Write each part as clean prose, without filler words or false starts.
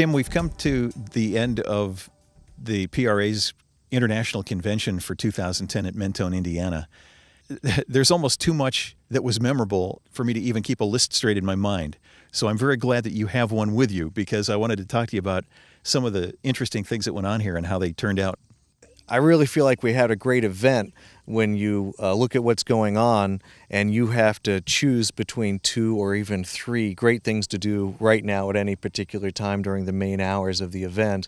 Tim, we've come to the end of the PRA's International Convention for 2010 at Mentone, Indiana. There's almost too much that was memorable for me to even keep a list straight in my mind. So I'm very glad that you have one with you, because I wanted to talk to you about some of the interesting things that went on here and how they turned out. I really feel like we had a great event when you look at what's going on and you have to choose between 2 or even 3 great things to do right now at any particular time during the main hours of the event.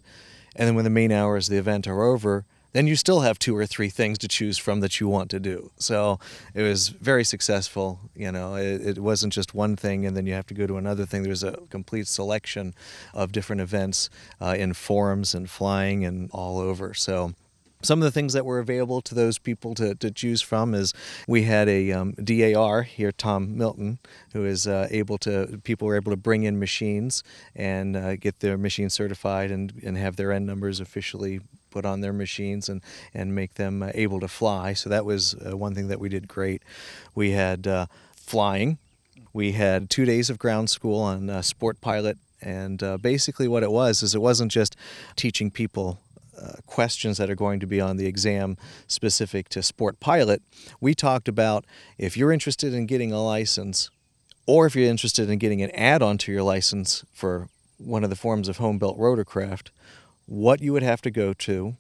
And then when the main hours of the event are over, then you still have 2 or 3 things to choose from that you want to do. So it was very successful. You know, it wasn't just one thing and then you have to go to another thing. There was a complete selection of different events in forums and flying and all over. So some of the things that were available to those people to choose from is we had a DAR here, Tom Milton, who is people were able to bring in machines and get their machines certified and have their N numbers officially put on their machines and make them able to fly. So that was one thing that we did great. We had flying. We had 2 days of ground school on Sport Pilot, and basically what it was is it wasn't just teaching people questions that are going to be on the exam specific to Sport Pilot. We talked about if you're interested in getting a license, or if you're interested in getting an add-on to your license for one of the forms of home-built rotorcraft, what you would have to go to,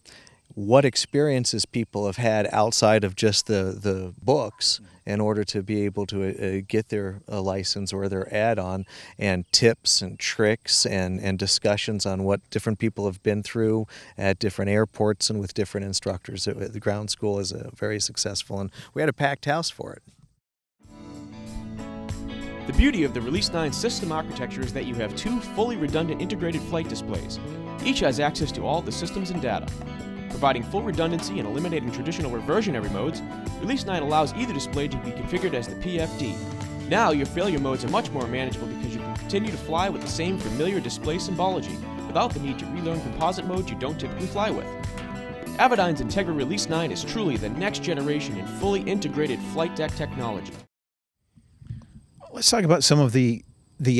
what experiences people have had outside of just the books in order to be able to get their license or their add-on, and tips and tricks and discussions on what different people have been through at different airports and with different instructors. The ground school is very successful, and we had a packed house for it. The beauty of the Release 9 system architecture is that you have 2 fully redundant integrated flight displays. Each has access to all the systems and data. Providing full redundancy and eliminating traditional reversionary modes, Release 9 allows either display to be configured as the PFD. Now your failure modes are much more manageable because you can continue to fly with the same familiar display symbology without the need to relearn composite modes you don't typically fly with. Avidyne's Integra Release 9 is truly the next generation in fully integrated flight deck technology. Let's talk about some of the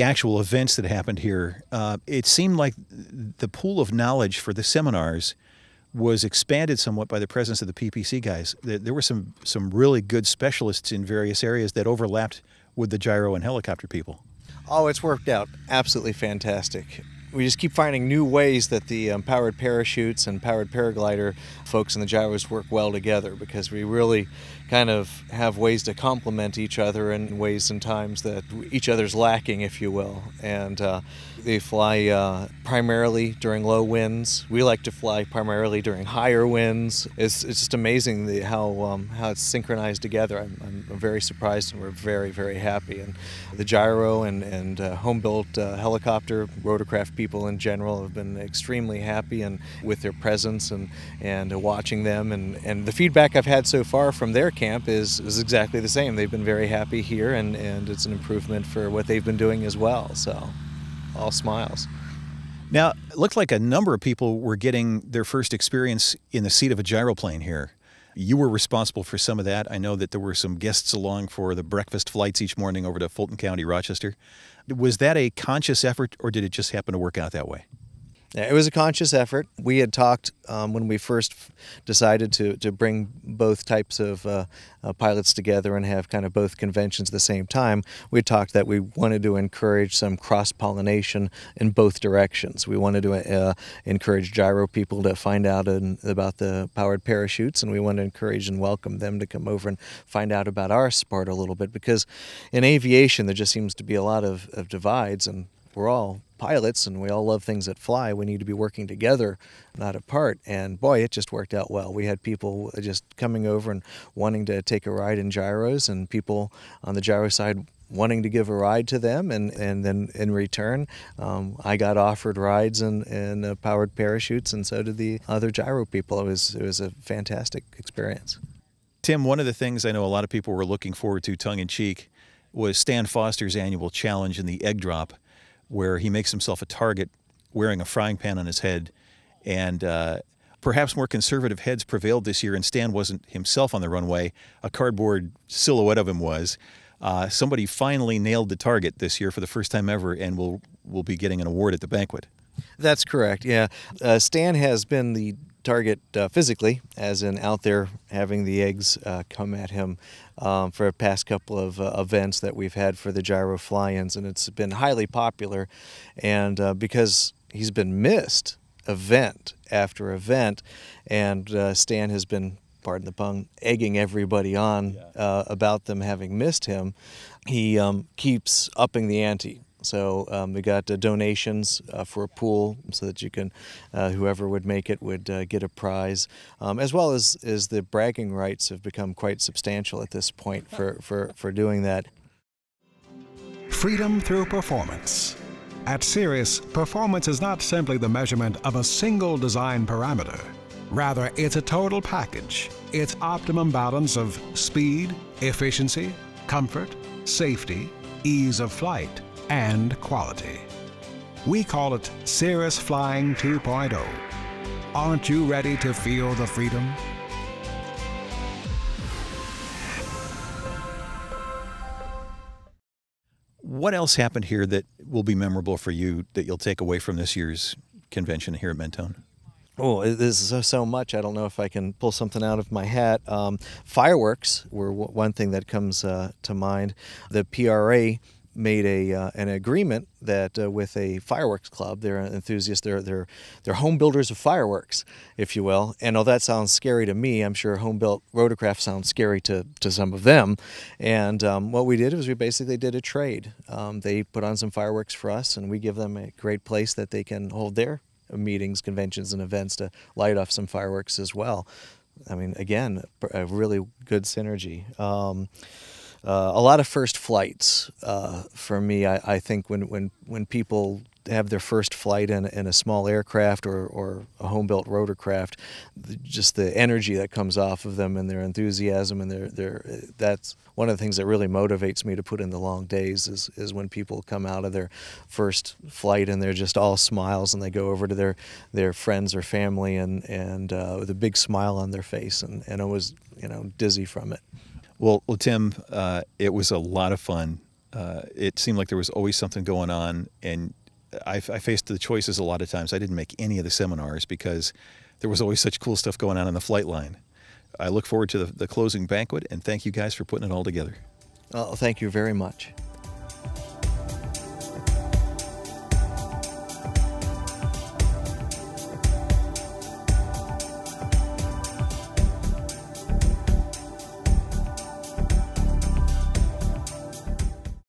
actual events that happened here. It seemed like the pool of knowledge for the seminars was expanded somewhat by the presence of the PPC guys. There were some really good specialists in various areas that overlapped with the gyro and helicopter people. Oh, it's worked out absolutely fantastic. We just keep finding new ways that the powered parachutes and powered paraglider folks and the gyros work well together, because we really kind of have ways to complement each other in ways and times that each other's lacking, if you will. And they fly primarily during low winds. We like to fly primarily during higher winds. It's just amazing how it's synchronized together. I'm very surprised, and we're very, very happy. And the gyro and home-built helicopter rotorcraft people in general have been extremely happy and with their presence and watching them. And the feedback I've had so far from their camp is exactly the same. They've been very happy here, and it's an improvement for what they've been doing as well. So all smiles. Now, it looked like a number of people were getting their first experience in the seat of a gyroplane here. You were responsible for some of that. I know that there were some guests along for the breakfast flights each morning over to Fulton County, Rochester. Was that a conscious effort, or did it just happen to work out that way? Yeah, it was a conscious effort. We had talked when we first decided to bring both types of pilots together and have kind of both conventions at the same time. We had talked that we wanted to encourage some cross-pollination in both directions. We wanted to encourage gyro people to find out about the powered parachutes, and we wanted to encourage and welcome them to come over and find out about our sport a little bit, because in aviation there just seems to be a lot of divides, and we're all pilots and we all love things that fly. We need to be working together, not apart. And boy, it just worked out well. We had people just coming over and wanting to take a ride in gyros, and people on the gyro side wanting to give a ride to them, and then in return I got offered rides and powered parachutes, and so did the other gyro people. It was a fantastic experience. Tim, one of the things I know a lot of people were looking forward to tongue-in-cheek was Stan Foster's annual challenge in the egg drop, where he makes himself a target wearing a frying pan on his head. And perhaps more conservative heads prevailed this year, and Stan wasn't himself on the runway. A cardboard silhouette of him was. Somebody finally nailed the target this year for the first time ever, and will be getting an award at the banquet. That's correct, yeah. Stan has been the target physically, as in out there having the eggs come at him for the past couple of events that we've had for the gyro fly-ins, and it's been highly popular. And because he's been missed event after event, and Stan has been, pardon the pun, egging everybody on about them having missed him, he keeps upping the ante. So we got donations for a pool so that you can, whoever would make it would get a prize, as well as the bragging rights have become quite substantial at this point for doing that. Freedom through performance. At Cirrus, performance is not simply the measurement of a single design parameter. Rather, it's a total package. It's optimum balance of speed, efficiency, comfort, safety, ease of flight, and quality. We call it Cirrus Flying 2.0. Aren't you ready to feel the freedom? What else happened here that will be memorable for you that you'll take away from this year's convention here at Mentone? Oh, this is so much. I don't know if I can pull something out of my hat. Fireworks were one thing that comes to mind. The PRA made an agreement that with a fireworks club, they're enthusiasts, they're home builders of fireworks, if you will. And although that sounds scary to me, I'm sure home-built rotorcraft sounds scary to some of them. And what we did was we basically did a trade. They put on some fireworks for us, and we give them a great place that they can hold their meetings, conventions, and events to light off some fireworks as well. I mean, again, a really good synergy. A lot of first flights for me. I think when people have their first flight in a small aircraft or a home-built rotorcraft, just the energy that comes off of them and their enthusiasm and that's one of the things that really motivates me to put in the long days is when people come out of their first flight and they're just all smiles and they go over to their friends or family and with a big smile on their face and I was dizzy from it. Well, Tim, it was a lot of fun. It seemed like there was always something going on, and I faced the choices a lot of times. I didn't make any of the seminars because there was always such cool stuff going on the flight line. I look forward to the closing banquet, and thank you guys for putting it all together. Oh, thank you very much.